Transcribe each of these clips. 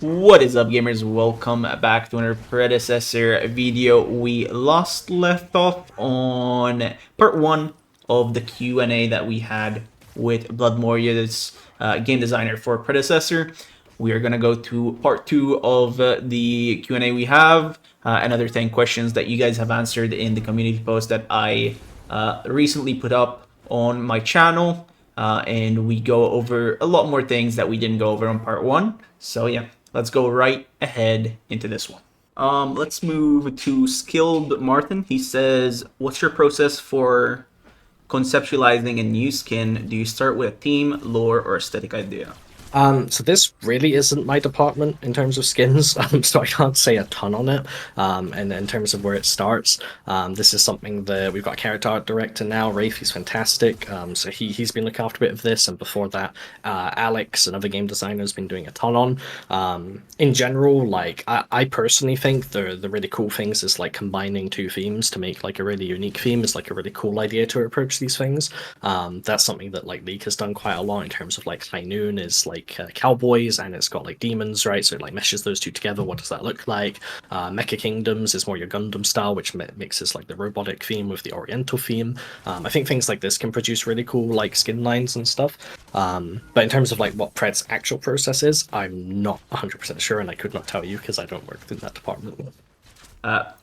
What is up, gamers? Welcome back to another predecessor video. We left off on part 1 of the Q&A that we had with Bloodmordius, game designer for predecessor. We are going to go to part 2 of the Q&A we have, another 10 questions that you guys have answered in the community post that I recently put up on my channel. And we go over a lot more things that we didn't go over on part 1. So yeah, let's go right ahead into this one. Let's move to Skilled Martin. He says, what's your process for conceptualizing a new skin? Do you start with a theme, lore, or aesthetic idea? So this really isn't my department in terms of skins, so I can't say a ton on it. And in terms of where it starts, this is something that we've got a character art director now, Rafe. He's fantastic. So he's been looking after a bit of this, and before that, Alex, another game designer, has been doing a ton on. In general, like I personally think the really cool things is like combining two themes to make like a really unique theme is like a really cool idea to approach these things. That's something that like League has done quite a lot in terms of like High Noon is like cowboys and it's got like demons, right? So it like meshes those two together. What does that look like? Mecha Kingdoms is more your Gundam style, which mixes like the robotic theme with the Oriental theme. I think things like this can produce really cool like skin lines and stuff. But in terms of like what Pred's actual process is, I'm not 100% sure, and I could not tell you because I don't work in that department.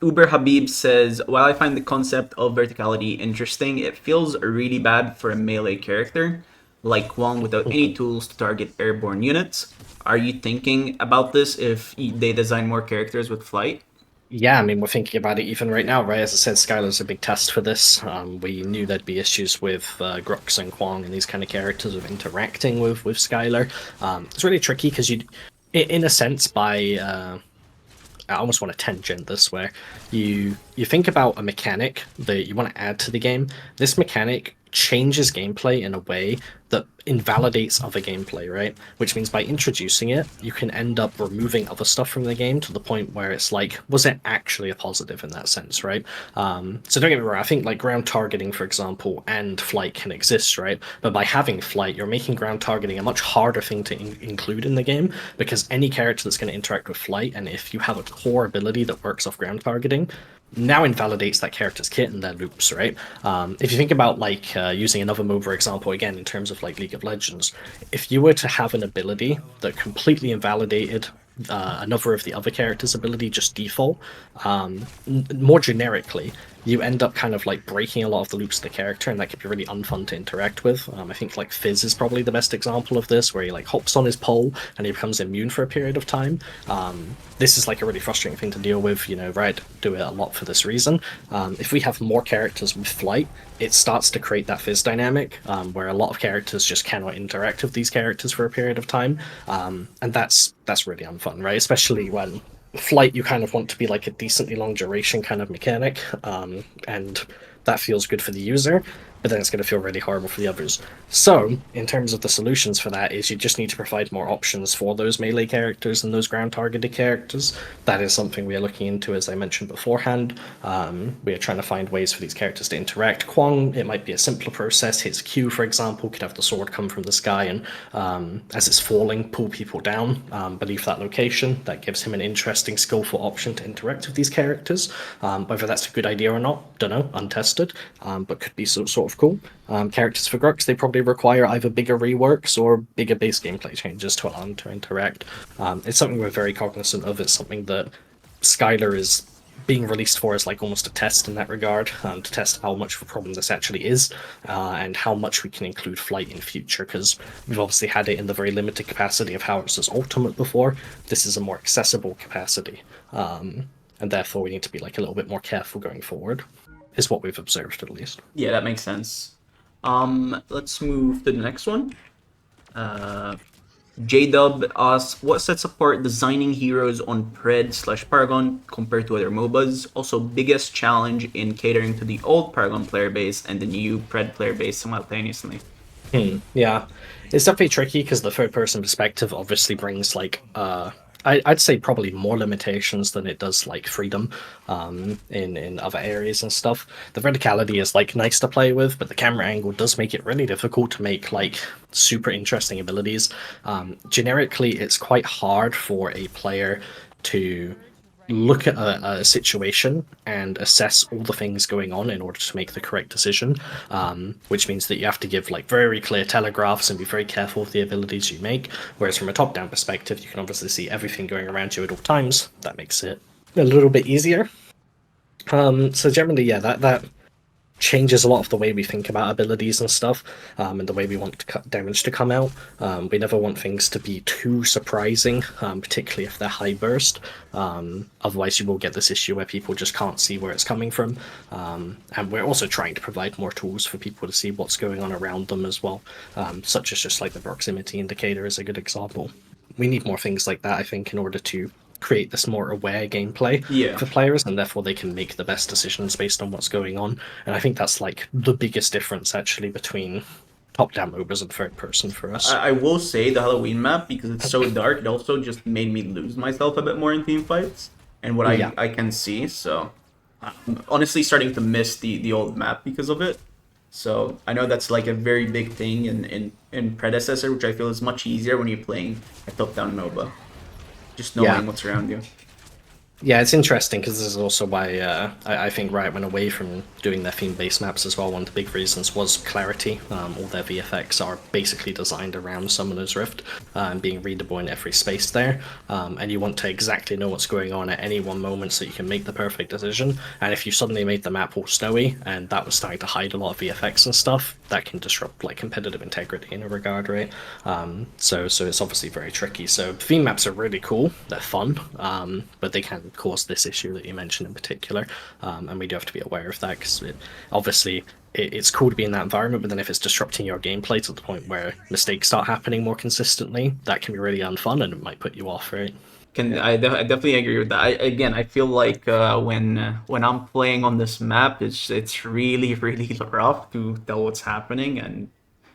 Uber Habib says, while I find the concept of verticality interesting, it feels really bad for a melee character like one without any tools to target airborne units. Are you thinking about this if they design more characters with flight? Yeah, I mean, we're thinking about it even right now, right? As I said, Skylar's a big test for this. We knew there'd be issues with Grux and Kwong and these kind of characters of interacting with Skylar. It's really tricky because in a sense, I almost want to tangent this, where you think about a mechanic that you want to add to the game. This mechanic changes gameplay in a way that invalidates other gameplay, right? Which means by introducing it, you can end up removing other stuff from the game to the point where it's like, was it actually a positive in that sense, right? So don't get me wrong, I think like ground targeting, for example, and flight can exist, right? But by having flight, you're making ground targeting a much harder thing to include in the game, because any character that's going to interact with flight, and if you have a core ability that works off ground targeting, now invalidates that character's kit and their loops, right? If you think about like using another MOBA example again in terms of like League of Legends, if you were to have an ability that completely invalidated another of the other characters' ability just default, more generically, you end up kind of like breaking a lot of the loops of the character, and that could be really unfun to interact with. I think like Fizz is probably the best example of this, where he like hops on his pole and he becomes immune for a period of time. This is like a really frustrating thing to deal with, you know, right? Do it a lot for this reason. If we have more characters with flight, it starts to create that Fizz dynamic, where a lot of characters just cannot interact with these characters for a period of time, and that's really unfun, right? Especially when flight you kind of want to be like a decently long duration kind of mechanic, and that feels good for the user, but then it's going to feel really horrible for the others. So in terms of the solutions for that is you just need to provide more options for those melee characters and those ground targeted characters. That is something we are looking into, as I mentioned beforehand. We are trying to find ways for these characters to interact. Kwong, it might be a simpler process. His Q, for example, could have the sword come from the sky and as it's falling, pull people down beneath that location. That gives him an interesting, skillful option to interact with these characters. Whether that's a good idea or not, don't know, untested, but could be sort of cool. Characters for Grux, they probably require either bigger reworks or bigger base gameplay changes to allow them to interact. It's something we're very cognizant of. It's something that Skylar is being released for as like almost a test in that regard, to test how much of a problem this actually is, and how much we can include flight in future, because we've obviously had it in the very limited capacity of how it was ultimate before. This is a more accessible capacity, and therefore we need to be like a little bit more careful going forward, is what we've observed at least. Yeah, that makes sense. Let's move to the next one. J-Dub asks, what sets apart designing heroes on Pred/Paragon compared to other MOBAs? Also, biggest challenge in catering to the old Paragon player base and the new Pred player base simultaneously. Yeah, it's definitely tricky because the third person perspective obviously brings like I'd say probably more limitations than it does like freedom in other areas and stuff. The verticality is like nice to play with, but the camera angle does make it really difficult to make like super interesting abilities. Generically, it's quite hard for a player to look at a situation and assess all the things going on in order to make the correct decision, which means that you have to give like very clear telegraphs and be very careful with the abilities you make. Whereas from a top-down perspective, you can obviously see everything going around you at all times. That makes it a little bit easier. So generally, yeah, that changes a lot of the way we think about abilities and stuff, and the way we want damage to come out. We never want things to be too surprising, particularly if they're high burst. Otherwise, you will get this issue where people just can't see where it's coming from. And we're also trying to provide more tools for people to see what's going on around them as well, such as just like the proximity indicator is a good example. We need more things like that, I think, in order to create this more aware gameplay for players, and therefore they can make the best decisions based on what's going on. And I think that's like the biggest difference actually between top-down MOBAs and third person for us. I will say the Halloween map, because it's so dark, it also just made me lose myself a bit more in team fights and what I can see. So I'm honestly starting to miss the old map because of it. So I know that's like a very big thing in Predecessor, which I feel is much easier when you're playing a top-down MOBA. Just knowing what's around you. Yeah, it's interesting because this is also why I think Riot went away from doing their theme-based maps as well. One of the big reasons was clarity. All their VFX are basically designed around Summoner's Rift and being readable in every space there. And you want to exactly know what's going on at any one moment so you can make the perfect decision. And if you suddenly made the map all snowy and that was starting to hide a lot of VFX and stuff, that can disrupt like competitive integrity in a regard, right? So it's obviously very tricky. So theme maps are really cool. They're fun, but they can cause this issue that you mentioned in particular, and we do have to be aware of that because obviously it's cool to be in that environment, but then if it's disrupting your gameplay to the point where mistakes start happening more consistently, that can be really unfun and it might put you off, right? I definitely agree with that. I feel like when I'm playing on this map, it's really rough to tell what's happening, and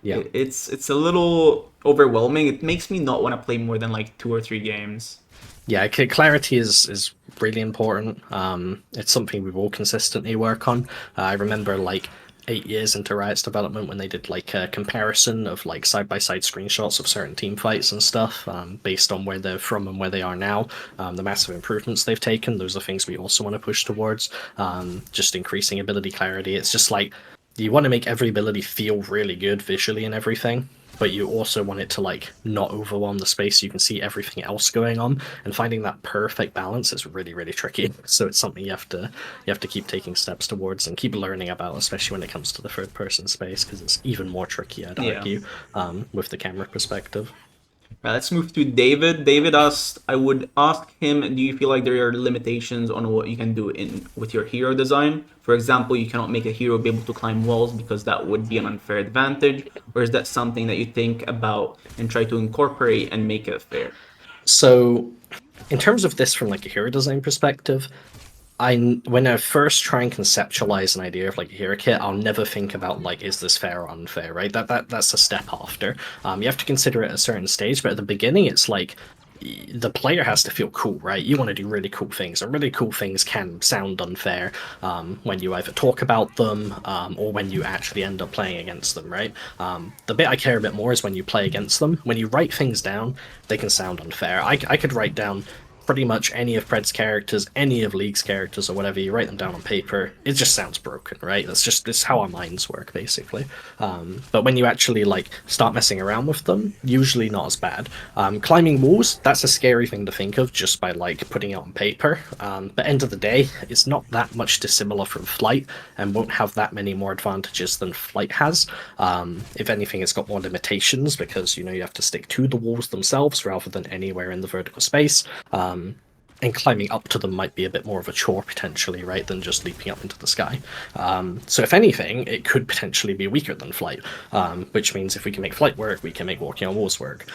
it's a little overwhelming. It makes me not want to play more than like 2 or 3 games. Yeah, clarity is really important. It's something we will consistently work on. I remember like 8 years into Riot's development when they did like a comparison of like side-by-side screenshots of certain team fights and stuff based on where they're from and where they are now, the massive improvements they've taken. Those are things we also want to push towards, just increasing ability clarity. It's just like you want to make every ability feel really good visually and everything, but you also want it to like not overwhelm the space so you can see everything else going on, and finding that perfect balance is really tricky. So it's something you have to keep taking steps towards and keep learning about, especially when it comes to the third person space, because it's even more tricky, I'd argue, with the camera perspective. Right, let's move to David. David asked, I would ask him, do you feel like there are limitations on what you can do with your hero design? For example, you cannot make a hero be able to climb walls because that would be an unfair advantage. Or is that something that you think about and try to incorporate and make it fair? So in terms of this from like a hero design perspective, when I first try and conceptualize an idea of like a hero kit, I'll never think about like, is this fair or unfair, right? That's a step after. You have to consider it at a certain stage, but at the beginning, it's like the player has to feel cool, right? You want to do really cool things, and really cool things can sound unfair when you either talk about them or when you actually end up playing against them, right? The bit I care a bit more is when you play against them. When you write things down, they can sound unfair. I could write down pretty much any of Pred's characters, any of League's characters, or whatever, you write them down on paper, it just sounds broken, right? That's how our minds work, basically. But when you actually like start messing around with them, usually not as bad. Climbing walls, that's a scary thing to think of just by like putting it on paper. But end of the day, it's not that much dissimilar from flight and won't have that many more advantages than flight has. If anything, it's got more limitations because you have to stick to the walls themselves rather than anywhere in the vertical space. And climbing up to them might be a bit more of a chore potentially, right, than just leaping up into the sky. So if anything, it could potentially be weaker than flight, which means if we can make flight work, we can make walking on walls work.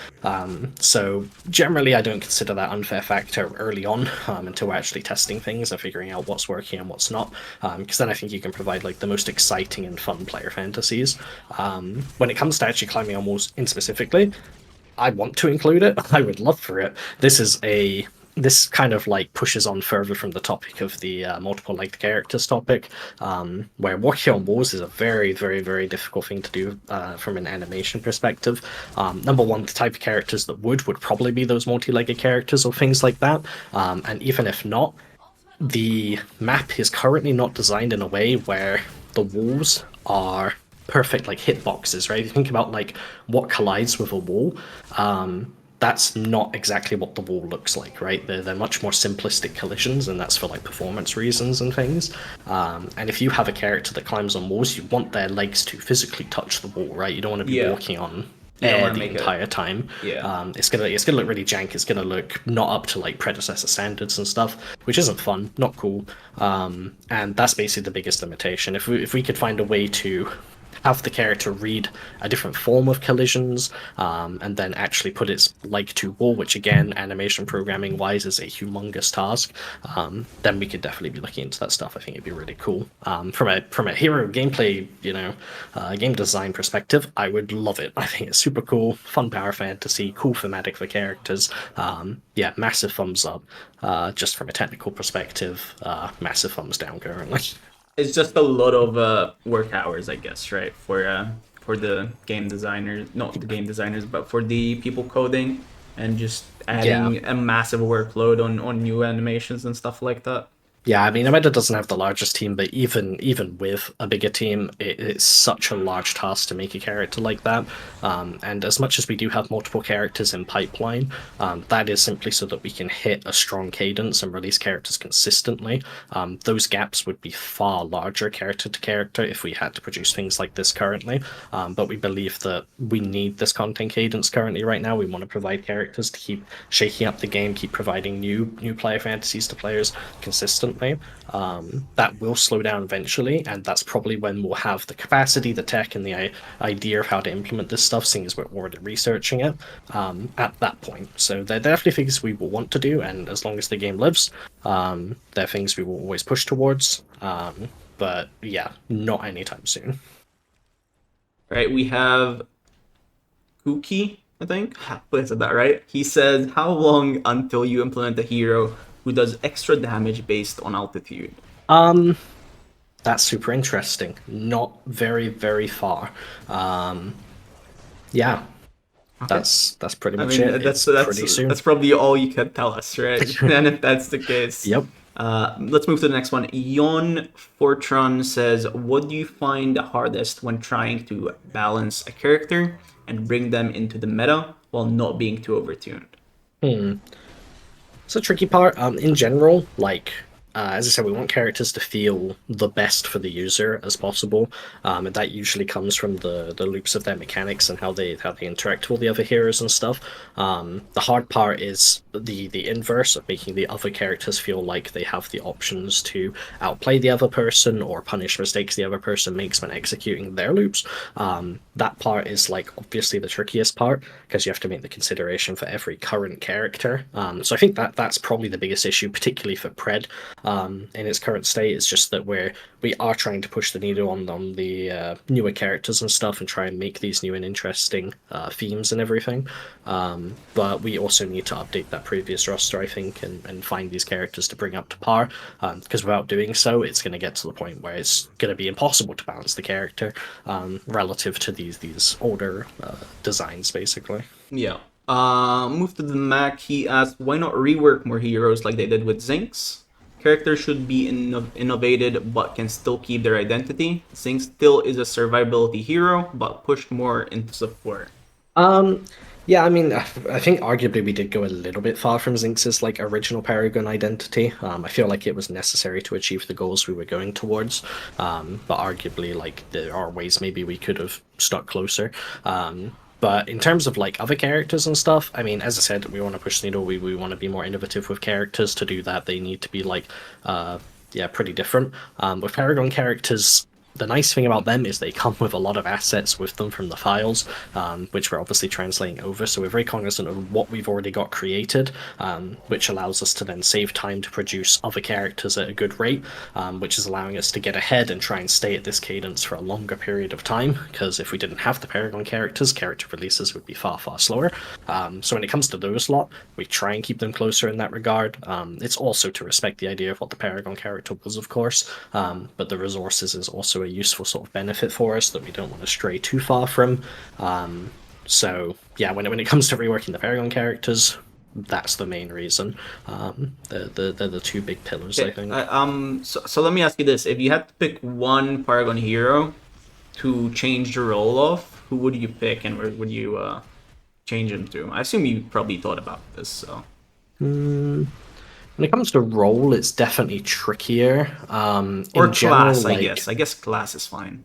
So generally, I don't consider that unfair factor early on until we're actually testing things and figuring out what's working and what's not, because then I think you can provide like the most exciting and fun player fantasies. When it comes to actually climbing on walls in specifically, I want to include it. I would love for it. This kind of like pushes on further from the topic of the multiple liked characters topic, where working on walls is a very, very, very difficult thing to do from an animation perspective. Number one, the type of characters that would probably be those multi-legged characters or things like that. And even if not, the map is currently not designed in a way where the walls are perfect like hitboxes, right? If you think about like what collides with a wall, that's not exactly what the wall looks like, right? They're much more simplistic collisions, and that's for like performance reasons and things. And if you have a character that climbs on walls, you want their legs to physically touch the wall, right? You don't want to be walking on air the entire time. It's gonna look really jank. It's gonna look not up to like predecessor standards and stuff, which isn't fun, not cool. And that's basically the biggest limitation. If we could find a way to have the character read a different form of collisions, and then actually put its leg to wall, which again, animation programming wise is a humongous task, then we could definitely be looking into that stuff. I think it'd be really cool. From a hero gameplay, game design perspective, I would love it. I think it's super cool, fun power fantasy, cool thematic for characters. Yeah, massive thumbs up. Just from a technical perspective, massive thumbs down currently. It's just a lot of work hours, I guess, right? For the game designers, not the game designers, but for the people coding, and just adding a massive workload on new animations and stuff like that. Yeah, I mean, Amanda doesn't have the largest team, but even with a bigger team, it's such a large task to make a character like that. And as much as we do have multiple characters in pipeline, that is simply so that we can hit a strong cadence and release characters consistently. Those gaps would be far larger character to character if we had to produce things like this currently. But we believe that we need this content cadence currently right now. We want to provide characters to keep shaking up the game, keep providing new player fantasies to players consistently. That will slow down eventually, and that's probably when we'll have the capacity, the tech, and the idea of how to implement this stuff, seeing as we're already researching it at that point. So they're definitely things we will want to do, and as long as the game lives, they're things we will always push towards. But yeah, not anytime soon. Right, we have Kuki, I think. I said that right. He says, "How long until you implement a hero who does extra damage based on altitude?" That's super interesting. Not very, very far. Yeah. Okay. That's pretty much it. That's pretty soon. That's probably all you can tell us, right? And if that's the case. Yep. Let's move to the next one. Yon Fortron says, "What do you find hardest when trying to balance a character and bring them into the meta while not being too overtuned?" It's a tricky part. In general, like, as I said, we want characters to feel the best for the user as possible, and that usually comes from the loops of their mechanics and how they interact with all the other heroes and stuff. The hard part is the inverse of making the other characters feel like they have the options to outplay the other person or punish mistakes the other person makes when executing their loops. That part is like obviously the trickiest part because you have to make the consideration for every current character. So I think that's probably the biggest issue, particularly for Pred. In its current state, is just that we are trying to push the needle on the newer characters and stuff and try and make these new and interesting themes and everything. But we also need to update that previous roster, I think, and find these characters to bring up to par, because without doing so, it's going to get to the point where it's going to be impossible to balance the character relative to these older designs, basically. Yeah. Move to the Mac. He asked, "Why not rework more heroes like they did with Zinx? Characters should be innovated but can still keep their identity. Zinx still is a survivability hero, but pushed more into support." Yeah, I mean, I think arguably we did go a little bit far from Zinx's like original Paragon identity. I feel like it was necessary to achieve the goals we were going towards, but arguably, like, there are ways maybe we could have stuck closer. But in terms of like other characters and stuff, I mean, as I said, we want to push the needle. We want to be more innovative with characters. To do that, they need to be like, pretty different. With Paragon characters, The nice thing about them is they come with a lot of assets with them from the files, which we're obviously translating over. So we're very cognizant of what we've already got created, which allows us to then save time to produce other characters at a good rate, which is allowing us to get ahead and try and stay at this cadence for a longer period of time. Because if we didn't have the Paragon characters, character releases would be far, far slower. So when it comes to those lot, we try and keep them closer in that regard. It's also to respect the idea of what the Paragon character was, of course, but the resources is also a useful sort of benefit for us that we don't want to stray too far from. So yeah, when it comes to reworking the Paragon characters, that's the main reason. They're the two big pillars, I think. So let me ask you this: if you had to pick one Paragon hero to change the role of, who would you pick, and where would you change him to? I assume you probably thought about this. So When it comes to role, it's definitely trickier. or In general, class, I like, guess. I guess class is fine.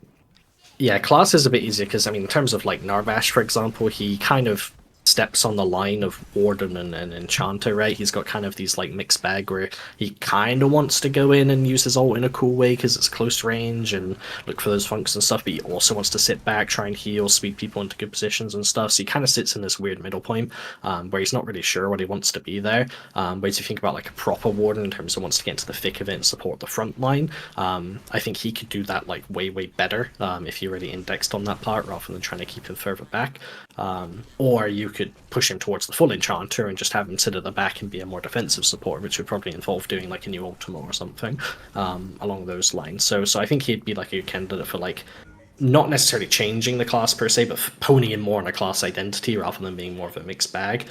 yeah, class is a bit easier because, I mean, in terms of like Narbash, for example, he kind of steps on the line of Warden and Enchanter, right? He's got kind of these like mixed bag where he kind of wants to go in and use his ult in a cool way because it's close range and look for those funks and stuff, but he also wants to sit back, try and heal, speed people into good positions and stuff. So he kind of sits in this weird middle point where he's not really sure what he wants to be there. Whereas if you think about like a proper Warden in terms of wants to get into the thick of it and support the front line, I think he could do that like way, way better if you really indexed on that part rather than trying to keep him further back. Or you could push him towards the full Enchanter and just have him sit at the back and be a more defensive support, which would probably involve doing like a new Ultima or something along those lines. So I think he'd be like a candidate for like not necessarily changing the class per se, but honing in more on a class identity rather than being more of a mixed bag.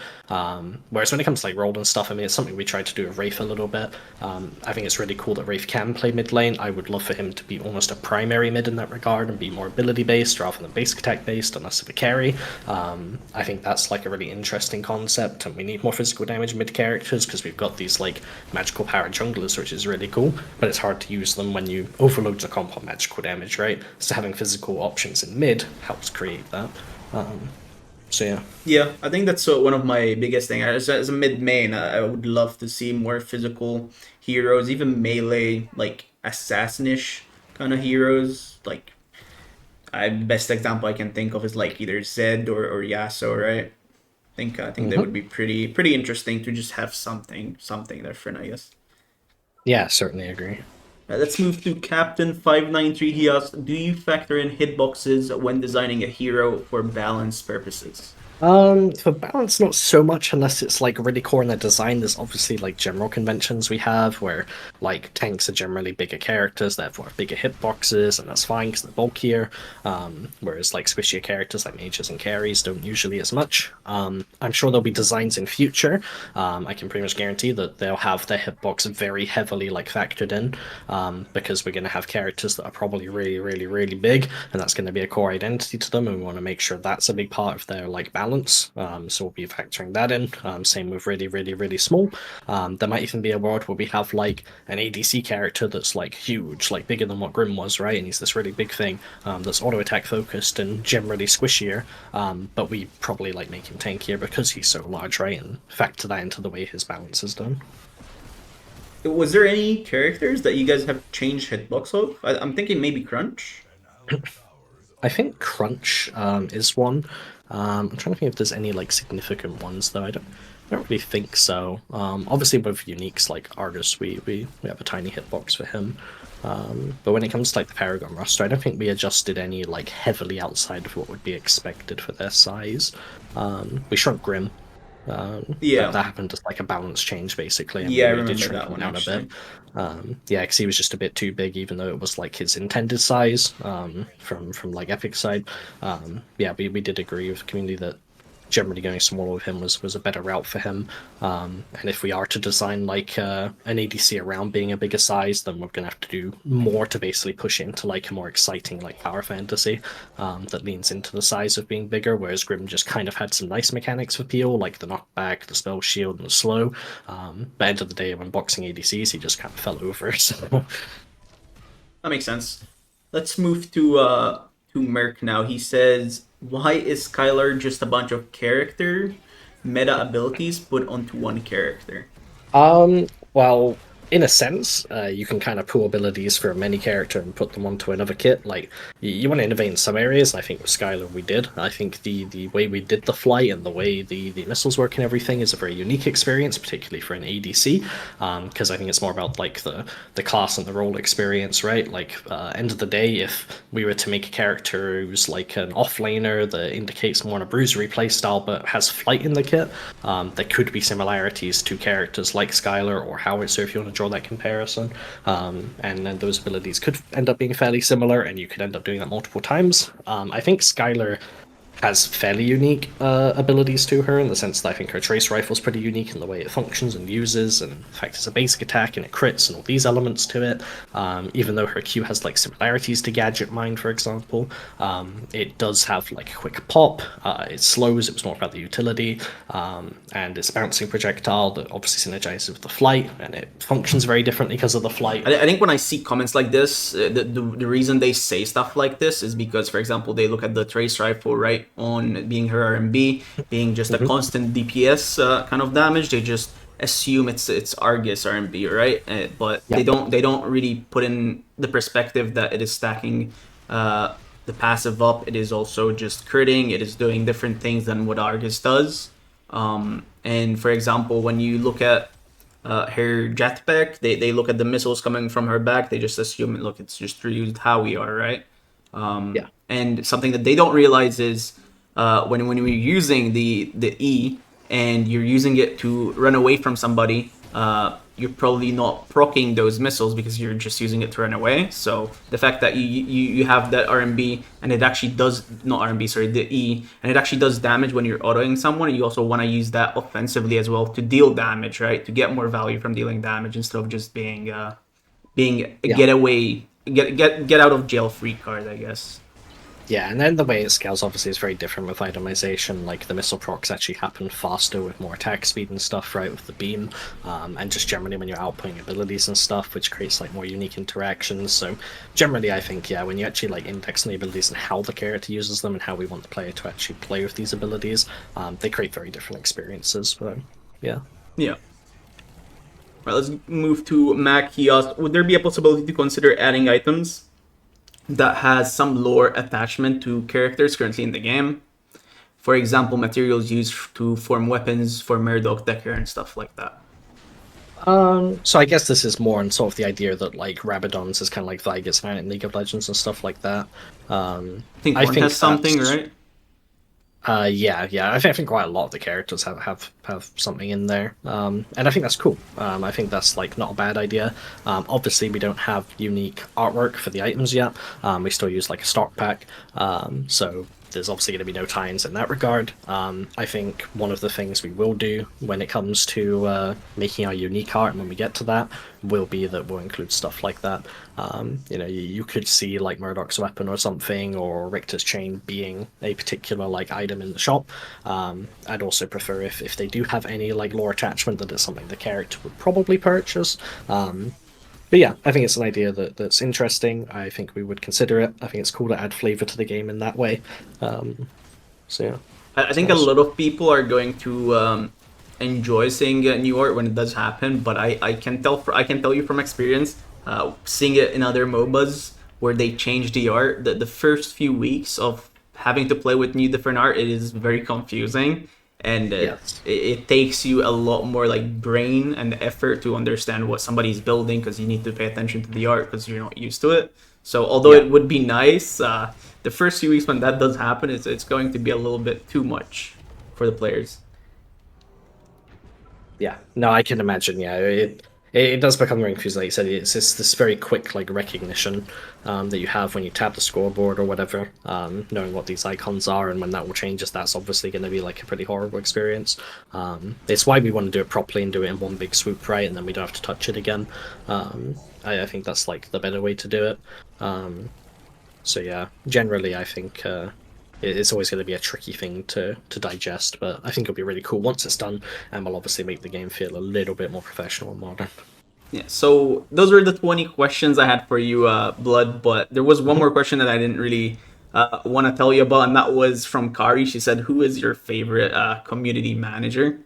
Whereas when it comes to like role and stuff, I mean, it's something we tried to do with Wraith a little bit. I think it's really cool that Wraith can play mid lane. I would love for him to be almost a primary mid in that regard and be more ability based rather than basic attack based, unless of a carry. I think that's like a really interesting concept, and we need more physical damage mid characters because we've got these like magical power junglers, which is really cool, but it's hard to use them when you overload the comp on magical damage, right? So having physical options in mid helps create that. So yeah. Yeah, I think that's one of my biggest things. As a mid main, I would love to see more physical heroes, even melee, like assassinish kind of heroes. Like, best example I can think of is like either Zed or Yasuo, right? I think that would be pretty interesting to just have something different, I guess. Yeah, certainly agree. Let's move to Captain 593. He asks, do you factor in hitboxes when designing a hero for balance purposes? For balance, not so much unless it's like really core in the design. There's obviously like general conventions we have where like tanks are generally bigger characters, therefore have bigger hitboxes, and that's fine because they're bulkier. Whereas like squishier characters like mages and carries don't usually as much. I'm sure there'll be designs in future. I can pretty much guarantee that they'll have their hitbox very heavily like factored in because we're going to have characters that are probably really, really, really big, and that's going to be a core identity to them, and we want to make sure that's a big part of their like balance. So we'll be factoring that in. Same with really, really, really small. There might even be a world where we have like an ADC character that's like huge, like bigger than what Grim was, right? And he's this really big thing that's auto attack focused and generally squishier. But we probably like make him tankier because he's so large, right? And factor that into the way his balance is done. Was there any characters that you guys have changed hitbox of? I'm thinking maybe Crunch. I think Crunch is one. I'm trying to think if there's any like significant ones though. I don't really think so. Obviously with uniques like Argus, we have a tiny hitbox for him. But when it comes to like the Paragon roster, I don't think we adjusted any like heavily outside of what would be expected for their size. We shrunk Grim. Yeah. That happened as like a balance change basically. And Yeah, I we did remember shrink that him one down actually. a bit. Yeah, because he was just a bit too big, even though it was like his intended size from like Epic side. Yeah, we did agree with the community that generally going smaller with him was a better route for him. And if we are to design like an ADC around being a bigger size, then we're gonna have to do more to basically push it into like a more exciting like power fantasy that leans into the size of being bigger. Whereas Grim just kind of had some nice mechanics for PO, like the knockback, the spell shield, and the slow. But end of the day, when boxing ADCs, he just kind of fell over. So That makes sense. Let's move to Merc now. He says, why is Skylar just a bunch of character meta abilities put onto one character? Well, in a sense, you can kind of pull abilities from any character and put them onto another kit. Like you want to innovate in some areas. I think with Skylar we did. I think the way we did the flight and the way the missiles work and everything is a very unique experience, particularly for an ADC. Because I think it's more about like the class and the role experience, right? Like end of the day, if we were to make a character who's like an offlaner that indicates more on a bruisery playstyle but has flight in the kit, there could be similarities to characters like Skylar or Howitzer if you want to draw that comparison. And then those abilities could end up being fairly similar, and you could end up doing that multiple times. I think Skylar has fairly unique abilities to her in the sense that I think her trace rifle is pretty unique in the way it functions and uses, and in fact it's a basic attack and it crits and all these elements to it. Even though her Q has like similarities to Gadget Mine, for example, it does have like a quick pop. It slows. It was more about the utility, and it's a bouncing projectile that obviously synergizes with the flight, and it functions very differently because of the flight. I think when I see comments like this, the reason they say stuff like this is because, for example, they look at the trace rifle, right, on being her RMB, being just a constant DPS kind of damage. They just assume it's Argus RMB, right? But Yeah. they don't really put in the perspective that it is stacking the passive up. It is also just critting. It is doing different things than what Argus does. And for example, when you look at her jetpack, they look at the missiles coming from her back. They just assume, look, it's just reused how we are, right? Yeah. And something that they don't realize is when you're using the E and you're using it to run away from somebody, you're probably not proccing those missiles because you're just using it to run away. So the fact that you have that RMB and it actually does, not RMB, sorry, the E, and it actually does damage when you're autoing someone, and you also want to use that offensively as well to deal damage, right? To get more value from dealing damage instead of just being a getaway, get out of jail free card, I guess. Yeah, and then the way it scales obviously is very different with itemization. Like the missile procs actually happen faster with more attack speed and stuff, right? With the beam, and just generally when you're outputting abilities and stuff, which creates like more unique interactions. So generally, I think when you actually like index the abilities and how the character uses them and how we want the player to actually play with these abilities, they create very different experiences. But yeah. Yeah. Right, let's move to Mac. He asked, would there be a possibility to consider adding items that has some lore attachment to characters currently in the game? For example, materials used to form weapons for Murdoch, Decker, and stuff like that. So I guess this is more on sort of the idea that like Rabadons is kind of like Vigus in League of Legends and stuff like that. I think one has something, right? Yeah. I think quite a lot of the characters have something in there, and I think that's cool. I think that's like not a bad idea. Obviously, we don't have unique artwork for the items yet. We still use like a stock pack, so there's obviously going to be no tie-ins in that regard. I think one of the things we will do when it comes to making our unique art, and when we get to that, will be that we'll include stuff like that. You could see like Murdoch's weapon or something, or Richter's chain being a particular like item in the shop. I'd also prefer if they do have any like lore attachment, that it's something the character would probably purchase. But yeah, I think it's an idea that's interesting. I think we would consider it. I think it's cool to add flavor to the game in that way. So yeah. I think a lot of people are going to enjoy seeing new art when it does happen, but I can tell you from experience, seeing it in other MOBAs where they change the art, the first few weeks of having to play with new different art, it is very confusing. And Yes. it takes you a lot more like brain and effort to understand what somebody's building, because you need to pay attention to the art because you're not used to it. So although it would be nice, the first few weeks when that does happen, it's going to be a little bit too much for the players. Yeah, no, I can imagine. Yeah, it does become very confusing. Like you said, it's this very quick like recognition that you have when you tap the scoreboard or whatever, knowing what these icons are, and when that will change, that's obviously going to be like a pretty horrible experience. It's why we want to do it properly and do it in one big swoop, right? And then we don't have to touch it again. I think that's like the better way to do it. So yeah, generally, I think. It's always going to be a tricky thing to digest, but I think it'll be really cool once it's done, and will obviously make the game feel a little bit more professional and modern. Yeah, so those were the 20 questions I had for you, Blood, but there was one more question that I didn't really want to tell you about, and that was from Kari. She said, who is your favorite community manager?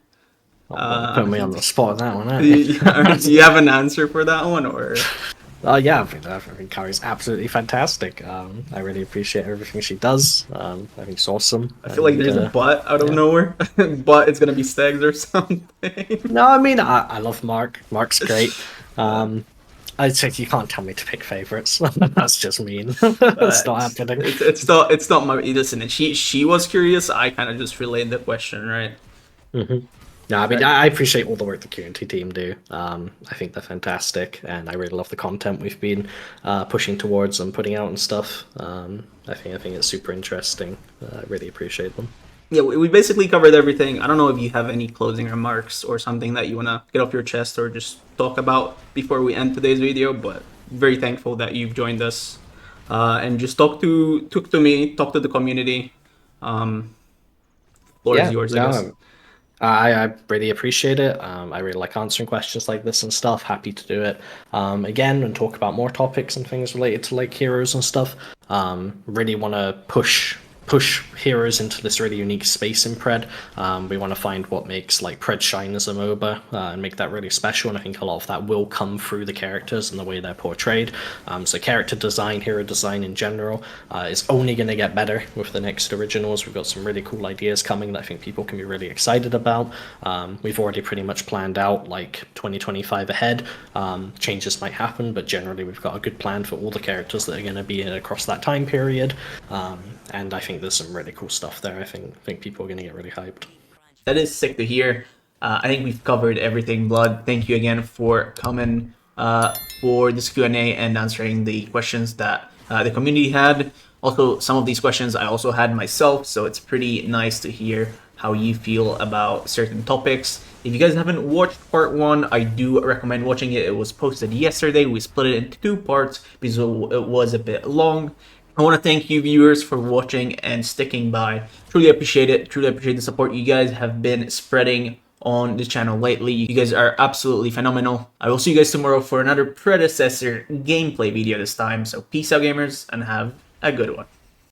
Put me on the spot on that one, do you have an answer for that one, or? Yeah, I think Kari's absolutely fantastic. I really appreciate everything she does. I think it's awesome. I feel like there's a but out of nowhere, but it's gonna be Stags or something. No, I mean I love Mark. Mark's great. I'd say you can't tell me to pick favorites. That's just mean. It's not happening. It's not my listen. She was curious. I kind of just relayed the question, right? Mm-hmm. No, I mean I appreciate all the work the community team do. I think they're fantastic, and I really love the content we've been pushing towards and putting out and stuff. I think it's super interesting. I really appreciate them. Yeah, we basically covered everything. I don't know if you have any closing remarks or something that you wanna get off your chest or just talk about before we end today's video. But very thankful that you've joined us and just talk to me, talk to the community. Floor is yours, I guess. I really appreciate it. I really like answering questions like this and stuff. Happy to do it again and talk about more topics and things related to like heroes and stuff. Really want to push heroes into this really unique space in Pred. We want to find what makes like Pred shine as a MOBA and make that really special, and I think a lot of that will come through the characters and the way they're portrayed. So character design, hero design in general is only going to get better with the next originals. We've got some really cool ideas coming that I think people can be really excited about. We've already pretty much planned out like 2025 ahead. Changes might happen, but generally we've got a good plan for all the characters that are going to be across that time period. And I think there's some really cool stuff there. I think people are going to get really hyped. That is sick to hear. I think we've covered everything, Blood. Thank you again for coming for this Q&A and answering the questions that the community had. Also, some of these questions I also had myself, so it's pretty nice to hear how you feel about certain topics. If you guys haven't watched part 1, I do recommend watching it. It was posted yesterday. We split it into 2 parts because it was a bit long. I want to thank you viewers for watching and sticking by. Truly appreciate it. Truly appreciate the support you guys have been spreading on the channel lately. You guys are absolutely phenomenal. I will see you guys tomorrow for another Predecessor gameplay video this time. So peace out, gamers, and have a good one.